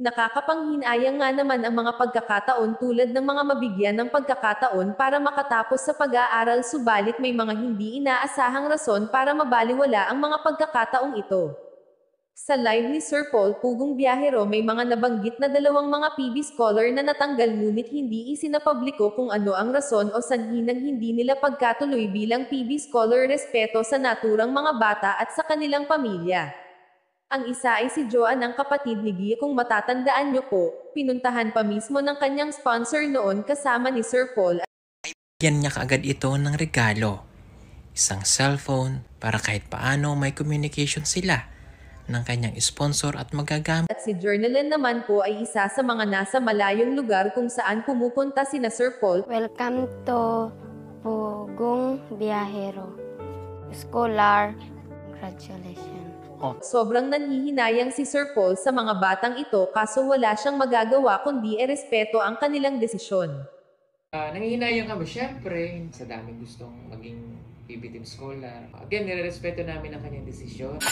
Nakakapanghinayang nga naman ang mga pagkakataon tulad ng mga mabigyan ng pagkakataon para makatapos sa pag-aaral subalit may mga hindi inaasahang rason para mabaliwala ang mga pagkakataong ito. Sa live ni Sir Paul Pugong Biyahero may mga nabanggit na dalawang mga PB Scholar na natanggal ngunit hindi isinapubliko kung ano ang rason o sanhi ng hindi nila pagkatuloy bilang PB Scholar respeto sa naturang mga bata at sa kanilang pamilya. Ang isa ay si Joanne ang kapatid ni Gia kung matatandaan niyo po, pinuntahan pa mismo ng kanyang sponsor noon kasama ni Sir Paul. Bigyan niya kaagad ito ng regalo. Isang cellphone para kahit paano may communication sila ng kanyang sponsor at magagamit. At si Journalyn naman po ay isa sa mga nasa malayong lugar kung saan pumupunta sina Sir Paul. Welcome to Pugong Biyahero. Scholar, congratulations. Sobrang nanhihinayang si Sir Paul sa mga batang ito kaso wala siyang magagawa kundi respeto ang kanilang desisyon. Nangihinayang kami syempre sa daming gustong maging PB Team Scholar. Again, nirerespeto namin ang kanyang desisyon.